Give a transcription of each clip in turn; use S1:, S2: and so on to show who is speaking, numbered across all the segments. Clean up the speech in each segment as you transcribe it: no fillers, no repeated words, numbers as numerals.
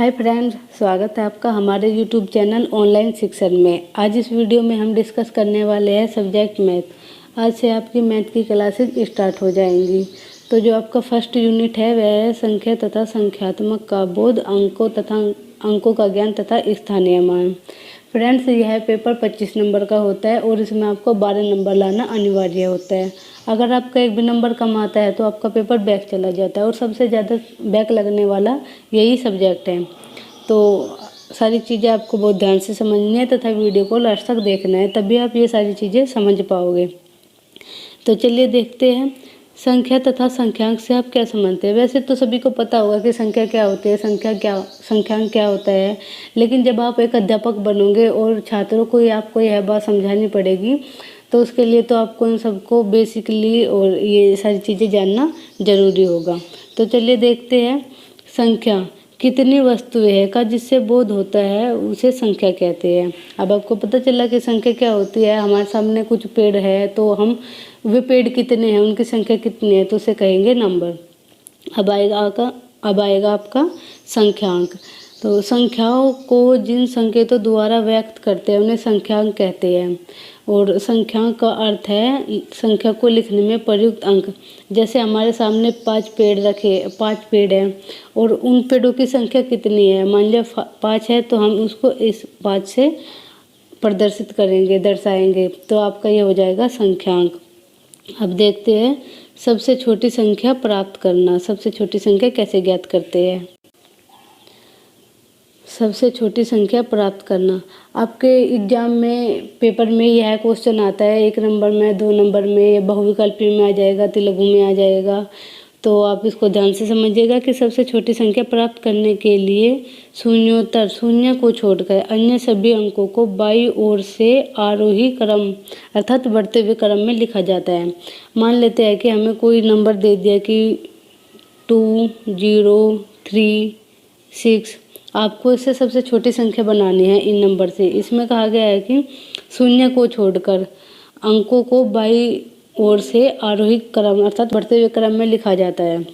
S1: Hi friends, स्वागत है आपका हमारे यूट्यूब चैनल ऑनलाइन शिक्षण में। आज इस वीडियो में हम डिस्कस करने वाले हैं सब्जेक्ट मैथ। आज से आपकी मैथ की क्लासेज स्टार्ट हो जाएंगी। तो जो आपका फर्स्ट यूनिट है वह है संख्या तथा संख्यात्मक का बोध, अंकों का ज्ञान तथा स्थानीय मान। फ्रेंड्स, यह पेपर 25 नंबर का होता है और इसमें आपको 12 नंबर लाना अनिवार्य होता है। अगर आपका एक भी नंबर कम आता है तो आपका पेपर बैक चला जाता है और सबसे ज़्यादा बैक लगने वाला यही सब्जेक्ट है। तो सारी चीज़ें आपको बहुत ध्यान से समझनी है तथा वीडियो को लास्ट तक देखना है, तभी आप ये सारी चीज़ें समझ पाओगे। तो चलिए देखते हैं संख्या तथा संख्यांक से आप क्या समझते हैं। वैसे तो सभी को पता होगा कि संख्या क्या होती है, संख्यांक क्या होता है, लेकिन जब आप एक अध्यापक बनोगे और छात्रों को आपको यह बात समझानी पड़ेगी तो उसके लिए तो आपको इन सबको बेसिकली और ये सारी चीज़ें जानना जरूरी होगा। तो चलिए देखते हैं संख्या कितनी वस्तुएं है का जिससे बोध होता है उसे संख्या कहते हैं। अब आपको पता चला कि संख्या क्या होती है। हमारे सामने कुछ पेड़ है तो हम वे पेड़ कितने हैं, उनकी संख्या कितनी है, तो उसे कहेंगे नंबर। अब आएगा आपका संख्यांक। तो संख्याओं को जिन संकेतों द्वारा व्यक्त करते हैं उन्हें संख्यांक कहते हैं। और संख्यांक का अर्थ है संख्या को लिखने में प्रयुक्त अंक। जैसे हमारे सामने 5 पेड़ हैं और उन पेड़ों की संख्या कितनी है, मान लिया 5 है, तो हम उसको इस 5 से प्रदर्शित करेंगे, दर्शाएंगे, तो आपका ये हो जाएगा संख्यांक। अब देखते हैं सबसे छोटी संख्या प्राप्त करना। सबसे छोटी संख्या कैसे ज्ञात करते हैं। सबसे छोटी संख्या प्राप्त करना आपके एग्जाम में पेपर में यह क्वेश्चन आता है। 1 नंबर में, 2 नंबर में, या बहुविकल्पी में आ जाएगा, तेलुगु में आ जाएगा। तो आप इसको ध्यान से समझिएगा कि सबसे छोटी संख्या प्राप्त करने के लिए शून्य को छोड़कर अन्य सभी अंकों को बाईं ओर से आरोही क्रम अर्थात बढ़ते हुए क्रम में लिखा जाता है। मान लेते हैं कि हमें कोई नंबर दे दिया कि 2, 0, 3, 6। आपको इससे सबसे छोटी संख्या बनानी है इन नंबर से। इसमें कहा गया है कि शून्य को छोड़कर अंकों को बाईं ओर से आरोही क्रम अर्थात बढ़ते हुए क्रम में लिखा जाता है।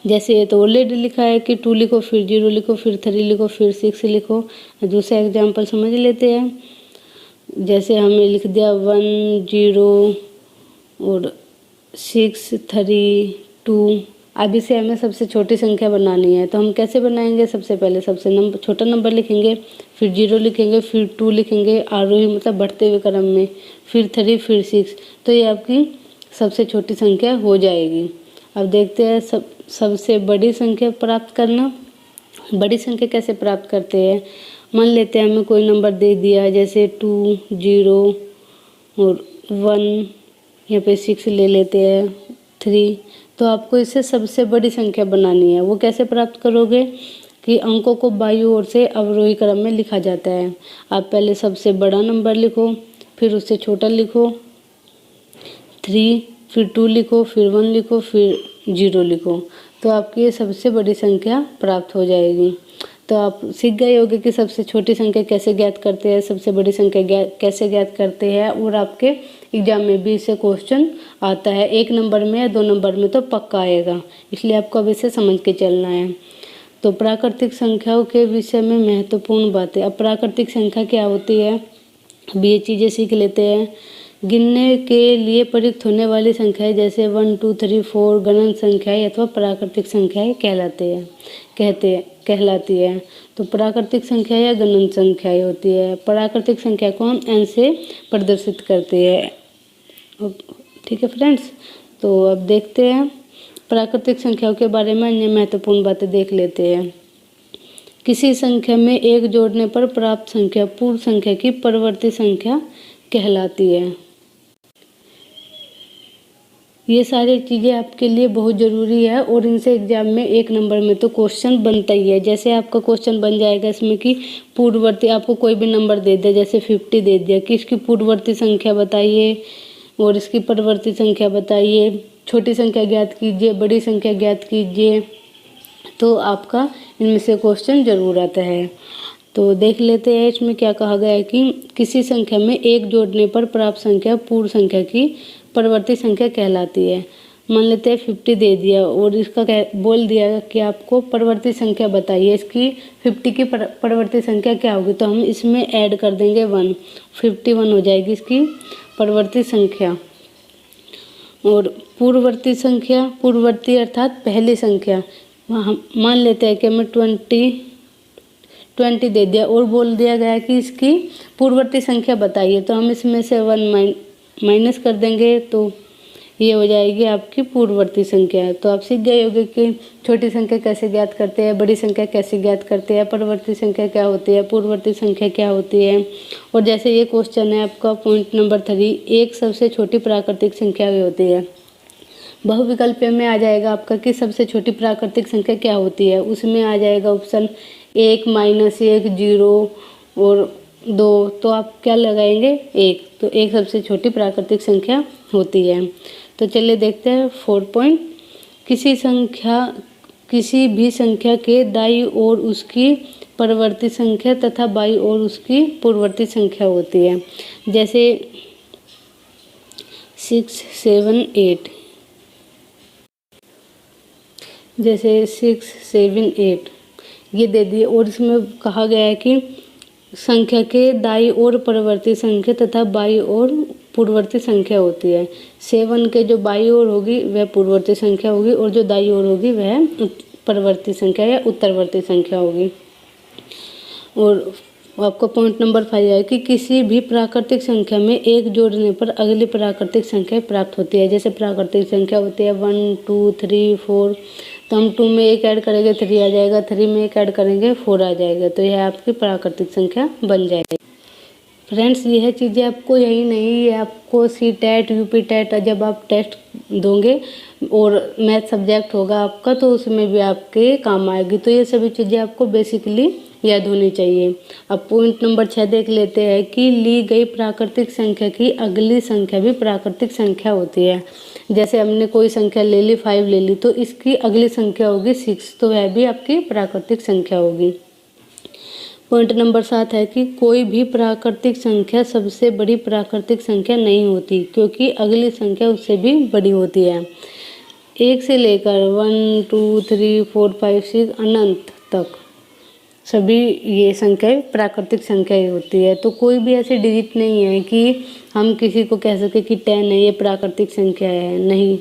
S1: जैसे ये तो ऑलरेडी लिखा है कि 2 लिखो, फिर 0 लिखो, फिर 3 लिखो, फिर 6 लिखो। दूसरा एग्जाम्पल समझ लेते हैं। जैसे हमने लिख दिया 1, 0 और 6, 3, 2। अब इसे हमें सबसे छोटी संख्या बनानी है, तो हम कैसे बनाएंगे। सबसे पहले सबसे छोटा नंबर लिखेंगे, फिर 0 लिखेंगे, फिर 2 लिखेंगे आरोही मतलब बढ़ते हुए क्रम में, फिर 3, फिर 6। तो ये आपकी सबसे छोटी संख्या हो जाएगी। अब देखते हैं सबसे बड़ी संख्या प्राप्त करना। बड़ी संख्या कैसे प्राप्त करते हैं। मान लेते हैं हमें कोई नंबर दे दिया, जैसे 2, 0 और 1, यहाँ पे 6 ले लेते हैं, 3। तो आपको इससे सबसे बड़ी संख्या बनानी है। वो कैसे प्राप्त करोगे कि अंकों को बाईं ओर से अवरोही क्रम में लिखा जाता है। आप पहले सबसे बड़ा नंबर लिखो, फिर उससे छोटा लिखो 3, फिर 2 लिखो, फिर 1 लिखो, फिर 0 लिखो। तो आपकी ये सबसे बड़ी संख्या प्राप्त हो जाएगी। तो आप सीख गए होंगे कि सबसे छोटी संख्या कैसे ज्ञात करते हैं, सबसे बड़ी संख्या कैसे ज्ञात करते हैं। और आपके एग्जाम में भी इससे क्वेश्चन आता है। 1 नंबर में या 2 नंबर में तो पक्का आएगा, इसलिए आपको अब इसे समझ के चलना है। तो प्राकृतिक संख्याओं के विषय में महत्वपूर्ण बातें। अब प्राकृतिक संख्या क्या होती है, अब ये चीज़ें सीख लेते हैं। गिनने के लिए प्रयुक्त होने वाली संख्याएं जैसे 1, 2, 3, 4 गणन संख्याएं अथवा प्राकृतिक संख्याएं कहलाती है। तो प्राकृतिक संख्या या गणन संख्याएं होती है। प्राकृतिक संख्या को हम n से प्रदर्शित करते हैं। ठीक है फ्रेंड्स, तो अब देखते हैं प्राकृतिक संख्याओं के बारे में अन्य महत्वपूर्ण बातें देख लेते हैं। किसी संख्या में 1 जोड़ने पर प्राप्त संख्या पूर्ण संख्या की परिवर्ती संख्या कहलाती है। ये सारी चीज़ें आपके लिए बहुत ज़रूरी है और इनसे एग्जाम में 1 नंबर में तो क्वेश्चन बनता ही है। जैसे आपका क्वेश्चन बन जाएगा इसमें कि पूर्ववर्ती, आपको कोई भी नंबर दे दिया, जैसे 50 दे दिया कि इसकी पूर्ववर्ती संख्या बताइए और इसकी परिवर्ती संख्या बताइए। छोटी संख्या ज्ञात कीजिए, बड़ी संख्या ज्ञात कीजिए। तो आपका इनमें से क्वेश्चन ज़रूर आता है। तो देख लेते हैं इसमें क्या कहा गया है कि किसी संख्या में 1 जोड़ने पर प्राप्त संख्या पूर्ण संख्या की परिवर्ती संख्या कहलाती है। मान लेते हैं 50 दे दिया और इसका क्या बोल दिया कि आपको परवर्ती संख्या बताइए, इसकी 50 की परवर्ती संख्या क्या होगी, तो हम इसमें ऐड कर देंगे 1, 51 हो जाएगी इसकी परवर्ती संख्या। और पूर्ववर्ती संख्या, पूर्ववर्ती अर्थात पहली संख्या, हम मान लेते हैं कि हमें 20 दे दिया और बोल दिया गया कि इसकी पूर्ववर्ती संख्या बताइए, तो हम इसमें से 1 माइनस कर देंगे तो ये हो जाएगी आपकी पूर्ववर्ती संख्या। तो आप सीख गए होंगे कि छोटी संख्या कैसे ज्ञात करते हैं, बड़ी संख्या कैसे ज्ञात करते हैं, परवर्ती संख्या क्या होती है, पूर्ववर्ती संख्या क्या होती है। और जैसे ये क्वेश्चन है आपका पॉइंट नंबर 3, एक सबसे छोटी प्राकृतिक संख्या भी होती है। बहुविकल्प में आ जाएगा आपका कि सबसे छोटी प्राकृतिक संख्या क्या होती है, उसमें आ जाएगा ऑप्शन 1, -1, 0 और 2, तो आप क्या लगाएंगे 1, तो 1 सबसे छोटी प्राकृतिक संख्या होती है। तो चलिए देखते हैं 4 पॉइंट। किसी भी संख्या के दाईं ओर उसकी परवर्ती संख्या तथा बाईं ओर उसकी पूर्ववर्ती संख्या होती है। जैसे 6, 7, 8, जैसे 6, 7, 8 ये दे दिए और इसमें कहा गया है कि संख्या के दाईं ओर परवर्ती संख्या तथा बाईं ओर पूर्ववर्ती संख्या होती है। 7 के जो बाईं ओर होगी वह पूर्ववर्ती संख्या होगी और जो दाईं ओर होगी वह परवर्ती संख्या या उत्तरवर्ती संख्या होगी। और आपका पॉइंट नंबर 5 है कि किसी भी प्राकृतिक संख्या में 1 जोड़ने पर अगली प्राकृतिक संख्या प्राप्त होती है। जैसे प्राकृतिक संख्या होती है 1, 2, 3, 4, तो हम 2 में 1 ऐड करेंगे 3 आ जाएगा, 3 में 1 ऐड करेंगे 4 आ जाएगा, तो यह आपकी प्राकृतिक संख्या बन जाएगी। फ्रेंड्स, यह चीज़ें आपको यही नहीं, ये आपको CTET, UPTET जब आप टेस्ट दोगे और मैथ सब्जेक्ट होगा आपका तो उसमें भी आपके काम आएगी। तो ये सभी चीज़ें आपको बेसिकली याद होनी चाहिए। अब पॉइंट नंबर 6 देख लेते हैं कि ली गई प्राकृतिक संख्या की अगली संख्या भी प्राकृतिक संख्या होती है। जैसे हमने कोई संख्या ले ली 5 ले ली, तो इसकी अगली संख्या होगी 6, तो वह भी आपकी प्राकृतिक संख्या होगी। पॉइंट नंबर 7 है कि कोई भी प्राकृतिक संख्या सबसे बड़ी प्राकृतिक संख्या नहीं होती, क्योंकि अगली संख्या उससे भी बड़ी होती है। 1 से लेकर 1, 2, 3, 4, 5, 6 अनंत तक सभी ये संख्याएं प्राकृतिक संख्या ही होती है। तो कोई भी ऐसी डिजिट नहीं है कि हम किसी को कह सके कि 10 है ये प्राकृतिक संख्या है, नहीं,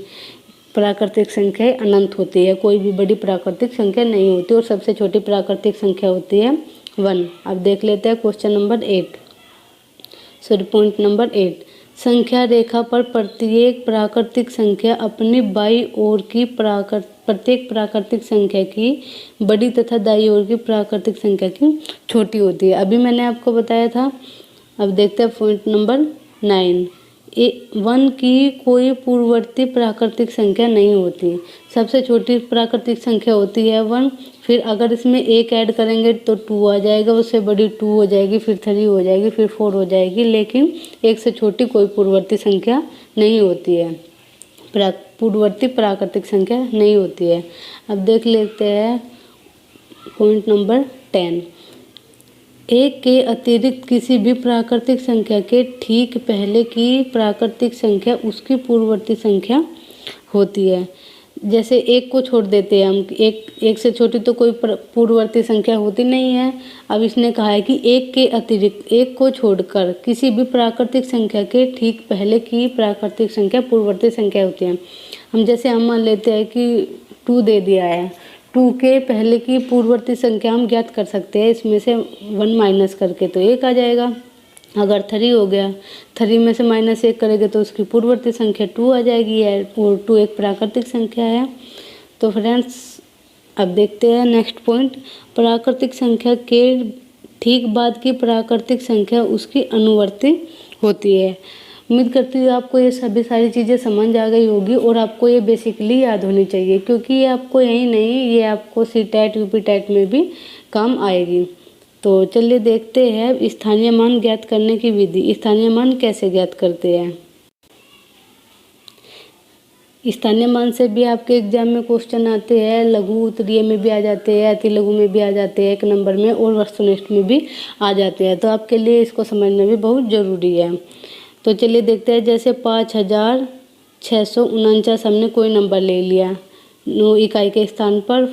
S1: प्राकृतिक संख्या अनंत होती है, कोई भी बड़ी प्राकृतिक संख्या नहीं होती और सबसे छोटी प्राकृतिक संख्या होती है 1। अब देख लेते हैं question number 8, sorry point number 8। संख्या रेखा पर प्रत्येक प्राकृतिक संख्या अपनी बाईं ओर की प्रत्येक प्राकृतिक संख्या की बड़ी तथा दाईं ओर की प्राकृतिक संख्या की छोटी होती है। अभी मैंने आपको बताया था। अब देखते हैं पॉइंट नंबर 9। 1 की कोई पूर्ववर्ती प्राकृतिक संख्या नहीं होती। सबसे छोटी प्राकृतिक संख्या होती है 1, फिर अगर इसमें 1 ऐड करेंगे तो 2 आ जाएगा, उससे बड़ी 2 हो जाएगी, फिर 3 हो जाएगी, फिर 4 हो जाएगी, लेकिन 1 से छोटी कोई पूर्ववर्ती संख्या नहीं होती है, पूर्ववर्ती प्राकृतिक संख्या नहीं होती है। अब देख लेते हैं पॉइंट नंबर 10। 1 के अतिरिक्त किसी भी प्राकृतिक संख्या के ठीक पहले की प्राकृतिक संख्या उसकी पूर्ववर्ती संख्या होती है। जैसे 1 को छोड़ देते हैं हम, 1 से छोटी तो कोई पूर्ववर्ती संख्या होती नहीं है। अब इसने कहा है कि 1 के अतिरिक्त, 1 को छोड़कर किसी भी प्राकृतिक संख्या के ठीक पहले की प्राकृतिक संख्या पूर्ववर्ती संख्या होती है। हम मान लेते हैं कि 2 दे दिया है, 2 के पहले की पूर्ववर्ती संख्या हम ज्ञात कर सकते हैं, इसमें से 1 माइनस करके तो 1 आ जाएगा। अगर 3 हो गया, 3 में से -1 करेंगे तो उसकी पूर्ववर्ती संख्या 2 आ जाएगी है, और 2 एक प्राकृतिक संख्या है। तो फ्रेंड्स, अब देखते हैं नेक्स्ट पॉइंट। प्राकृतिक संख्या के ठीक बाद की प्राकृतिक संख्या उसकी अनुवर्ती होती है। उम्मीद करती हूँ आपको ये सभी सारी चीज़ें समझ आ गई होगी और आपको ये बेसिकली याद होनी चाहिए, क्योंकि ये आपको यही नहीं, ये आपको CTET, UPTET में भी काम आएगी। तो चलिए देखते हैं स्थानीय मान ज्ञात करने की विधि। स्थानीय मान कैसे ज्ञात करते हैं। स्थानीय मान से भी आपके एग्जाम में क्वेश्चन आते हैं, लघु उत्तरीय में भी आ जाते हैं, अति लघु में भी आ जाते हैं 1 नंबर में, और वस्तुनिष्ठ में भी आ जाते हैं। तो आपके लिए इसको समझना भी बहुत ज़रूरी है। तो चलिए देखते हैं, जैसे 5000 649 हमने कोई नंबर ले लिया, 9 इकाई के स्थान पर,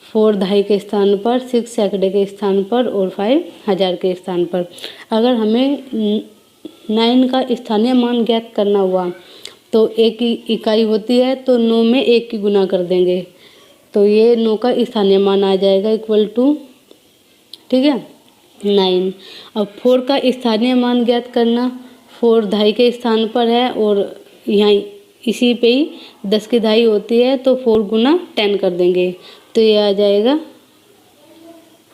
S1: 4 दहाई के स्थान पर, 6 सैकड़े के स्थान पर और 5 हज़ार के स्थान पर। अगर हमें 9 का स्थानीय मान ज्ञात करना हुआ तो 1 इकाई होती है तो 9 में 1 की गुना कर देंगे, तो ये 9 का स्थानीय मान आ जाएगा इक्वल टू, ठीक है, 9। अब 4 का स्थानीय मान ज्ञात करना, 4 दहाई के स्थान पर है और यहाँ इसी पे ही 10 की दहाई होती है तो 4 गुना 10 कर देंगे, तो ये आ जाएगा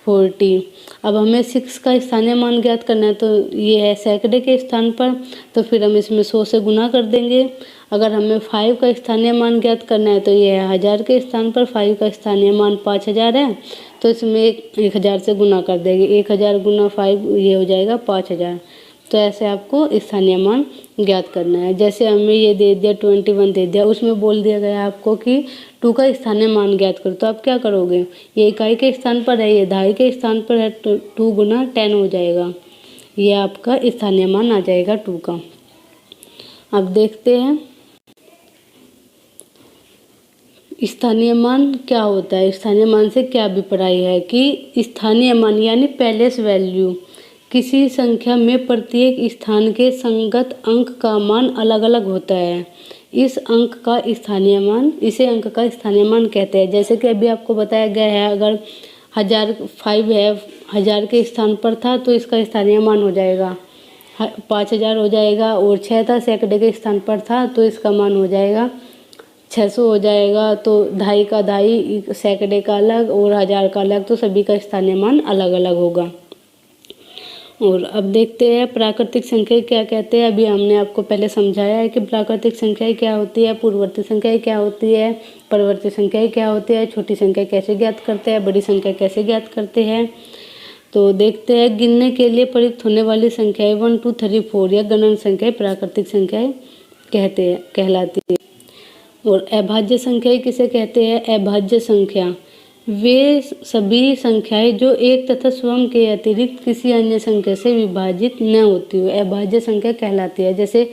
S1: 40। अब हमें 6 का स्थानीय मान ज्ञात करना है तो ये है सैकड़े के स्थान पर, तो फिर हम इसमें 100 से गुना कर देंगे। अगर हमें 5 का स्थानीय मान ज्ञात करना है तो ये है हज़ार के स्थान पर, 5 का स्थानीय मान 5000 है तो इसमें 1000 से गुना कर देंगे, 1000 गुना 5 ये हो जाएगा 5000। तो ऐसे आपको स्थानीय मान ज्ञात करना है। जैसे हमें ये दे दिया 21 दे दिया, उसमें बोल दिया गया आपको कि 2 का स्थानीय मान ज्ञात करो, तो आप क्या करोगे, ये इकाई के स्थान पर है, ये दहाई के स्थान पर है तो 2 गुना 10 हो जाएगा, ये आपका स्थानीय मान आ जाएगा 2 का। अब देखते हैं स्थानीय मान क्या होता है। स्थानीय मान से क्या अभिप्राय है कि स्थानीय मान यानी पैलेस वैल्यू, किसी संख्या में प्रत्येक स्थान के संगत अंक का मान अलग अलग होता है। इस अंक का स्थानीय मान, इसे अंक का स्थानीय मान कहते हैं। जैसे कि अभी आपको बताया गया है, अगर 5 है, 1000 के स्थान पर था तो इसका स्थानीय मान हो जाएगा 5000 हो जाएगा, और 6 था सैकड़े के स्थान पर था तो इसका मान हो जाएगा 600 हो जाएगा। तो दहाई का दहाई, सैकड़े का अलग और 1000 का अलग, तो सभी का स्थानीय मान अलग अलग होगा। और अब देखते हैं प्राकृतिक संख्या क्या कहते हैं। अभी हमने आपको पहले समझाया है कि प्राकृतिक संख्याएं क्या होती है, पूर्ववर्ती संख्याएं क्या होती है, परवर्ती संख्याएं क्या होती है, छोटी संख्या कैसे ज्ञात करते हैं, बड़ी संख्या कैसे ज्ञात करते हैं। तो देखते हैं गिनने के लिए प्रयुक्त होने वाली संख्याएं 1 2 3 4 या गणन संख्याएं प्राकृतिक संख्याएं कहलाती है। और अभाज्य संख्याएं किसे कहते हैं। अभाज्य संख्या वे सभी संख्याएं जो एक तथा स्वयं के अतिरिक्त किसी अन्य संख्या से विभाजित न होती हो, अभाज्य संख्या कहलाती है। जैसे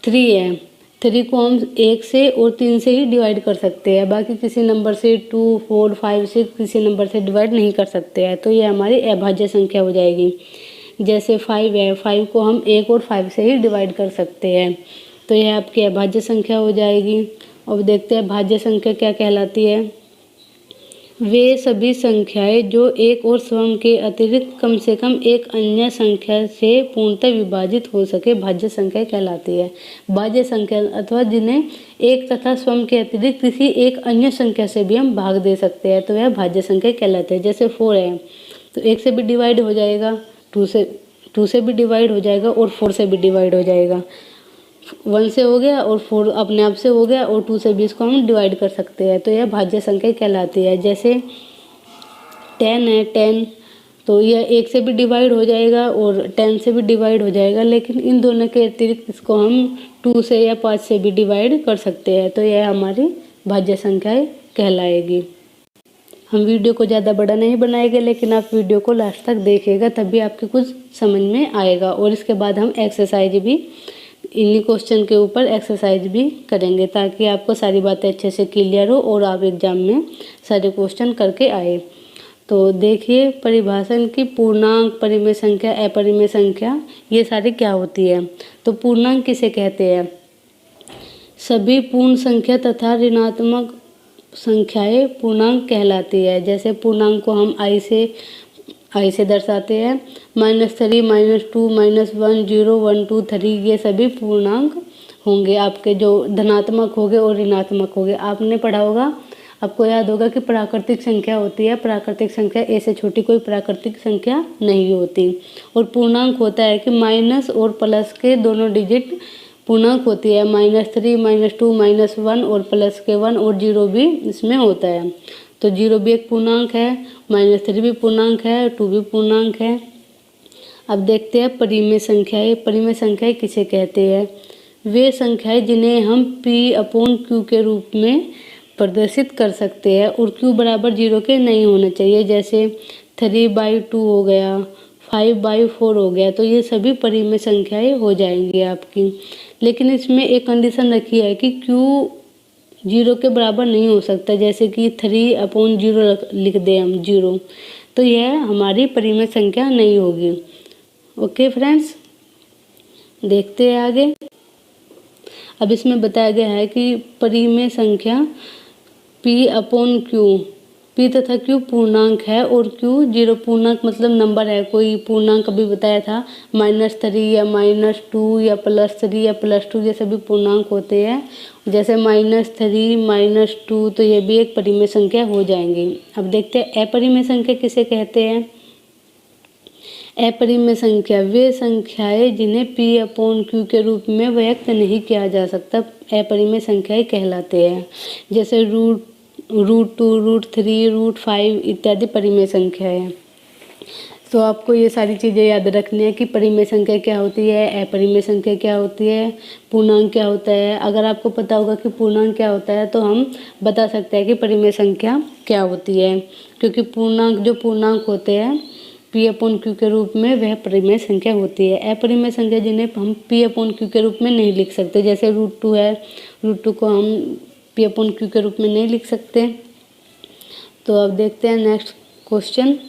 S1: 3 है, 3 को हम 1 से और 3 से ही डिवाइड कर सकते हैं, बाकी किसी नंबर से 2 4 5 6 किसी नंबर से डिवाइड नहीं कर सकते हैं, तो ये हमारी अभाज्य संख्या हो जाएगी। जैसे 5 है, 5 को हम 1 और 5 से ही डिवाइड कर सकते हैं, तो यह आपकी अभाज्य संख्या हो जाएगी। अब देखते हैं भाज्य संख्या क्या कहलाती है। वे सभी संख्याएं जो एक और स्वयं के अतिरिक्त कम से कम एक अन्य संख्या से पूर्णतः विभाजित हो सके, भाज्य संख्या कहलाती है। भाज्य संख्या अथवा जिन्हें एक तथा स्वयं के अतिरिक्त किसी एक अन्य संख्या से भी हम भाग दे सकते हैं, तो वह भाज्य संख्या कहलाते हैं। जैसे 4 है तो 1 से भी डिवाइड हो जाएगा, 2 से भी डिवाइड हो जाएगा और 4 से भी डिवाइड हो जाएगा। 1 से हो गया और 4 अपने आप से हो गया और 2 से भी इसको हम डिवाइड कर सकते हैं, तो यह भाज्य संख्या कहलाती है। जैसे 10 है, 10 तो यह 1 से भी डिवाइड हो जाएगा और 10 से भी डिवाइड हो जाएगा, लेकिन इन दोनों के अतिरिक्त इसको हम 2 से या 5 से भी डिवाइड कर सकते हैं, तो यह हमारी भाज्य संख्याएं कहलाएगी। हम वीडियो को ज़्यादा बड़ा नहीं बनाएंगे, लेकिन आप वीडियो को लास्ट तक देखिएगा, तभी आपके कुछ समझ में आएगा। और इसके बाद हम एक्सरसाइज भी, इन्हीं क्वेश्चन के ऊपर एक्सरसाइज भी करेंगे, ताकि आपको सारी बातें अच्छे से क्लियर हो और आप एग्जाम में सारे क्वेश्चन करके आए। तो देखिए परिभाषा की पूर्णांक, परिमेय संख्या, अपरिमेय संख्या, ये सारी क्या होती है। तो पूर्णांक किसे कहते हैं। सभी पूर्ण संख्या तथा ऋणात्मक संख्याएं पूर्णांक कहलाती है। जैसे पूर्णांक को हम आई से दर्शाते हैं, -3, -2, -1, 0, 1 2 3, ये सभी पूर्णांक होंगे आपके, जो धनात्मक होंगे और ऋणात्मक होंगे। आपने पढ़ा होगा, आपको याद होगा कि प्राकृतिक संख्या होती है, प्राकृतिक संख्या ए से छोटी कोई प्राकृतिक संख्या नहीं होती। और पूर्णांक होता है कि माइनस और प्लस के दोनों डिजिट पूर्णांक होती है। -3, -2, -1 और प्लस के 1 और 0 भी इसमें होता है। तो 0 भी एक पूर्णांक है, -3 भी पूर्णांक है, 2 भी पूर्णांक है। अब देखते हैं परिमेय संख्याएं। परिमेय संख्याएं किसे कहते हैं। वे संख्याएं जिन्हें हम P/Q के रूप में प्रदर्शित कर सकते हैं और Q बराबर 0 के नहीं होना चाहिए। जैसे 3/2 हो गया, 5/4 हो गया। तो ये सभी परिमेय संख्याएं हो जाएंगी आपकी। लेकिन इसमें एक कंडीशन रखी है कि Q 0 के बराबर नहीं हो सकता, जैसे कि 3/0 लिख दें हम 0, तो यह हमारी परिमेय संख्या नहीं होगी। ओके फ्रेंड्स, देखते हैं आगे। अब इसमें बताया गया है कि परिमेय संख्या P/Q, P तथा Q पूर्णांक है और Q 0 पूर्णांक मतलब नंबर है, कोई पूर्णांक अभी बताया था -3 या -2 या +3 या +2, ये सभी पूर्णांक होते हैं। जैसे -3 -2, तो ये भी एक परिमेय संख्या हो जाएंगी। अब देखते हैं अपरिमेय संख्या किसे कहते हैं। अपरिमेय संख्या वे संख्याएं जिन्हें P/Q के रूप में व्यक्त नहीं किया जा सकता, अपरिमेय संख्याएं कहलाते हैं। जैसे √2, √3, √5 इत्यादि परिमेय संख्या है। तो आपको ये सारी चीज़ें याद रखनी है कि परिमेय संख्या क्या होती है, अपरिमेय संख्या क्या होती है, पूर्णांक क्या होता है। अगर आपको पता होगा कि पूर्णांक क्या होता है तो हम बता सकते हैं कि परिमेय संख्या क्या होती है, क्योंकि जो पूर्णांक होते हैं P/Q के रूप में वह परिमेय संख्या होती है। अपरिमेय संख्या जिन्हें हम P/Q के रूप में नहीं लिख सकते, जैसे √2 है, √2 को हम P/Q के रूप में नहीं लिख सकते। तो अब देखते हैं नेक्स्ट क्वेश्चन।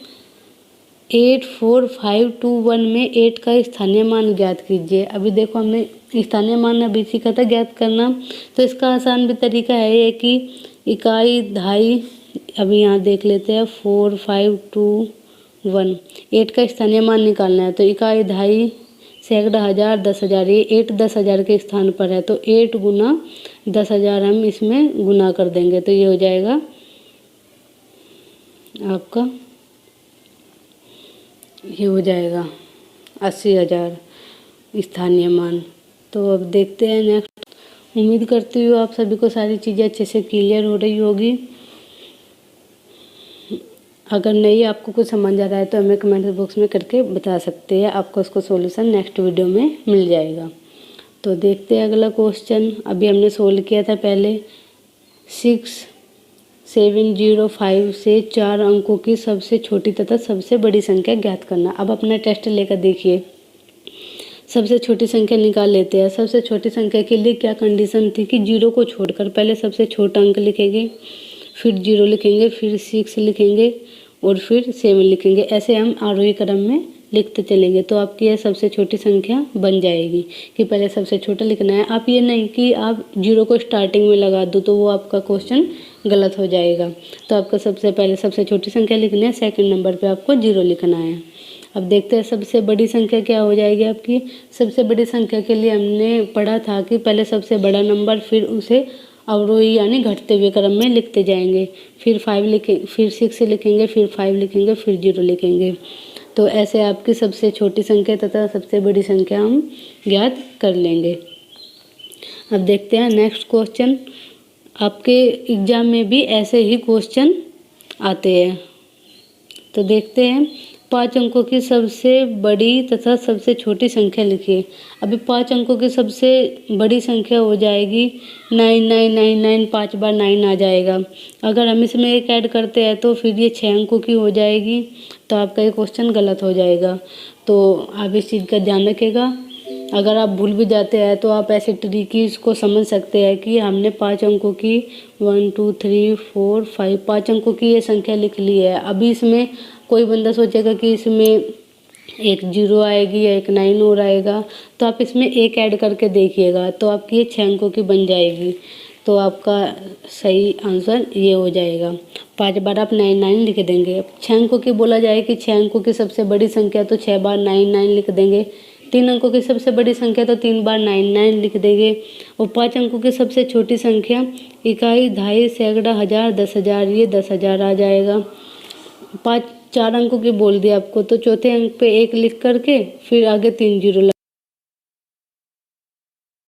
S1: 8, 4, 5, 2, 1 में 8 का स्थानीय मान ज्ञात कीजिए। अभी देखो हमने स्थानीय मान अभी सीखा था ज्ञात करना, तो इसका आसान भी तरीका है ये कि इकाई, दहाई, अभी यहाँ देख लेते हैं 4, 5, 2, 1, 8 का स्थानीय मान निकालना है। तो इकाई, दहाई, सैकड़ा, हजार, 10,000, ये 8 10,000 के स्थान पर है, तो 8 गुना 10,000 हम इसमें गुना कर देंगे, तो ये हो जाएगा आपका, ये हो जाएगा 80,000 स्थानीय मान। तो अब देखते हैं नेक्स्ट। उम्मीद करती हूँ आप सभी को सारी चीज़ें अच्छे से क्लियर हो रही होगी। अगर नहीं आपको कुछ समझ आ रहा है तो हमें कमेंट बॉक्स में करके बता सकते हैं, आपको उसको सॉल्यूशन नेक्स्ट वीडियो में मिल जाएगा। तो देखते हैं अगला क्वेश्चन। अभी हमने सोल्व किया था पहले। 6705 से 4 अंकों की सबसे छोटी तथा सबसे बड़ी संख्या ज्ञात करना। अब अपना टेस्ट लेकर देखिए। सबसे छोटी संख्या निकाल लेते हैं। सबसे छोटी संख्या के लिए क्या कंडीशन थी कि 0 को छोड़कर पहले सबसे छोटा अंक लिखेंगे, फिर 0 लिखेंगे, फिर 6 लिखेंगे और फिर 7 लिखेंगे। ऐसे हम आरोही क्रम में लिखते चलेंगे, तो आपकी यह सबसे छोटी संख्या बन जाएगी कि पहले सबसे छोटा लिखना है। आप ये नहीं कि आप 0 को स्टार्टिंग में लगा दो, तो वो आपका क्वेश्चन गलत हो जाएगा। तो आपको सबसे पहले सबसे छोटी संख्या लिखनी है, सेकंड नंबर पे आपको 0 लिखना है। अब देखते हैं सबसे बड़ी संख्या क्या हो जाएगी आपकी। सबसे बड़ी संख्या के लिए हमने पढ़ा था कि पहले सबसे बड़ा नंबर, फिर उसे अवरोही यानी घटते हुए क्रम में लिखते जाएंगे, फिर 5 लिखेंगे, फिर 6 लिखेंगे, फिर 5 लिखेंगे, फिर 0 लिखेंगे। तो ऐसे आपकी सबसे छोटी संख्या तथा सबसे बड़ी संख्या हम ज्ञात कर लेंगे। अब देखते हैं नेक्स्ट क्वेश्चन। आपके एग्जाम में भी ऐसे ही क्वेश्चन आते हैं, तो देखते हैं। 5 अंकों की सबसे बड़ी तथा सबसे छोटी संख्या लिखिए। अभी 5 अंकों की सबसे बड़ी संख्या हो जाएगी 9999, 5 बार 9 आ जाएगा। अगर हम इसमें एक ऐड करते हैं तो फिर ये 6 अंकों की हो जाएगी, तो आपका ये क्वेश्चन गलत हो जाएगा। तो आप इस चीज़ का ध्यान रखिएगा। अगर आप भूल भी जाते हैं तो आप ऐसे ट्रिकीज़ को समझ सकते हैं कि हमने 5 अंकों की 1 2 3 4 5 5 अंकों की ये संख्या लिख ली है। अभी इसमें कोई बंदा सोचेगा कि इसमें एक 0 आएगी या एक 9 और आएगा, तो आप इसमें एक ऐड करके देखिएगा, तो आपकी ये 6 अंकों की बन जाएगी। तो आपका सही आंसर ये हो जाएगा। 5 बार आप 99 लिख देंगे। 6 अंकों की बोला जाए कि 6 अंकों की सबसे बड़ी संख्या, तो 6 बार 99 लिख देंगे। 3 अंकों की सबसे बड़ी संख्या, तो 3 बार 99 लिख देंगे। और 5 अंकों की सबसे छोटी संख्या, इकाई, दहाई, सैकड़ा, हजार, 10,000, ये 10,000 आ जाएगा। 4 अंकों की बोल दी आपको, तो चौथे अंक पे 1 लिख करके फिर आगे 3 0